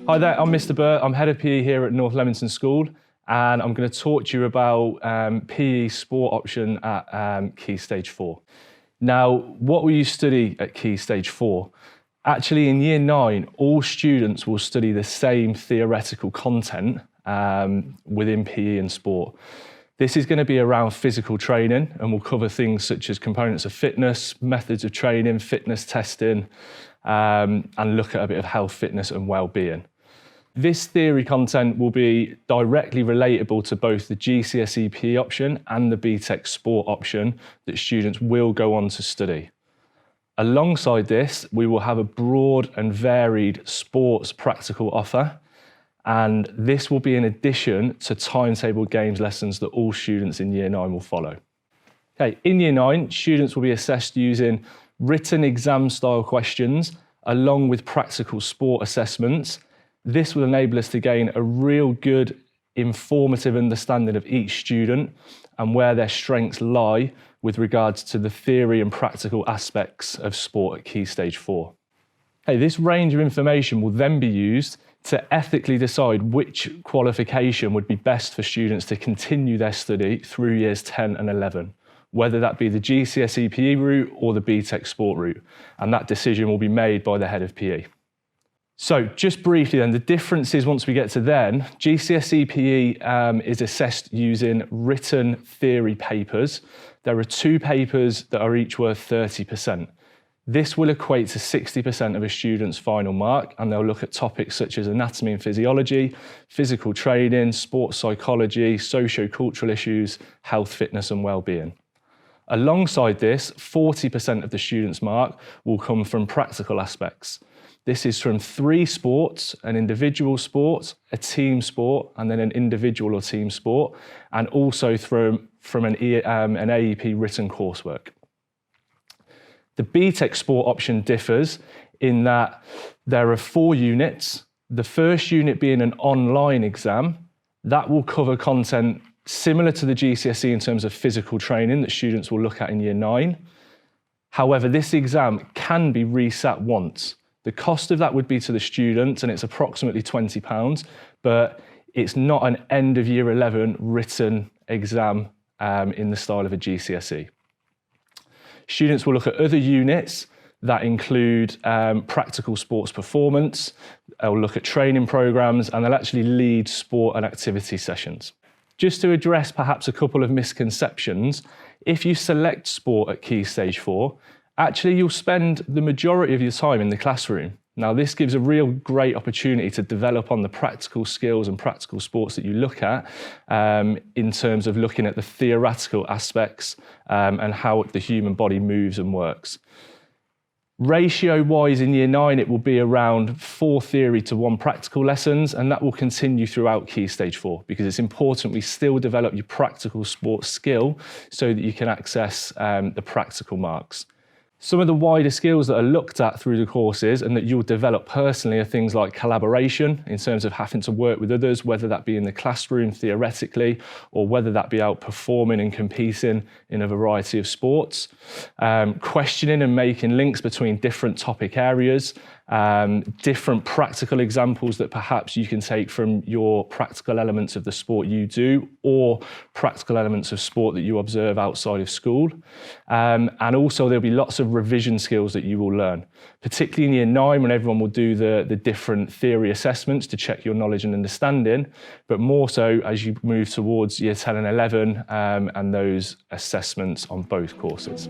Hi there, I'm Mr. Burt. I'm head of PE here at North Leamington School, and I'm going to talk to you about PE sport option at Key Stage 4. Now, what will you study at Key Stage 4? Actually, in Year 9, all students will study the same theoretical content within PE and sport. This is going to be around physical training, and we'll cover things such as components of fitness, methods of training, fitness testing, and look at a bit of health, fitness and well-being. This theory content will be directly relatable to both the GCSE PE option and the BTEC sport option that students will go on to study. Alongside this, we will have a broad and varied sports practical offer, and this will be in addition to timetable games lessons that all students in Year 9 will follow. Okay, in Year 9, students will be assessed using written exam style questions along with practical sport assessments. This will enable us to gain a real good informative understanding of each student and where their strengths lie with regards to the theory and practical aspects of sport at Key Stage 4. Okay, this range of information will then be used to ethically decide which qualification would be best for students to continue their study through Years 10 and 11, whether that be the GCSE PE route or the BTEC sport route, and that decision will be made by the head of PE. So just briefly then, the differences once we get to then, GCSE PE is assessed using written theory papers. There are 2 papers that are each worth 30%. This will equate to 60% of a student's final mark, and they'll look at topics such as anatomy and physiology, physical training, sports psychology, socio-cultural issues, health, fitness and well-being. Alongside this, 40% of the student's mark will come from practical aspects. This is from 3 sports: an individual sport, a team sport, and then an individual or team sport, and also from an AEP written coursework. The BTEC sport option differs in that there are 4 units. The first unit being an online exam, that will cover content similar to the GCSE in terms of physical training that students will look at in Year 9. However, this exam can be resat once. The cost of that would be to the student, and it's approximately £20, but it's not an end of Year 11 written exam in the style of a GCSE. Students will look at other units that include practical sports performance, they'll look at training programs, and they'll actually lead sport and activity sessions. Just to address perhaps a couple of misconceptions, if you select sport at Key Stage 4, actually you'll spend the majority of your time in the classroom. Now this gives a real great opportunity to develop on the practical skills and practical sports that you look at in terms of looking at the theoretical aspects and how the human body moves and works. Ratio-wise in Year 9, it will be around 4 theory to 1 practical lessons, and that will continue throughout Key Stage 4 because it's important we still develop your practical sports skill so that you can access the practical marks. Some of the wider skills that are looked at through the courses and that you'll develop personally are things like collaboration in terms of having to work with others, whether that be in the classroom theoretically or whether that be out performing and competing in a variety of sports. Questioning and making links between different topic areas, different practical examples that perhaps you can take from your practical elements of the sport you do or practical elements of sport that you observe outside of school. And also there'll be lots of revision skills that you will learn, particularly in Year 9 when everyone will do the different theory assessments to check your knowledge and understanding, but more so as you move towards Year 10 and 11 and those assessments on both courses.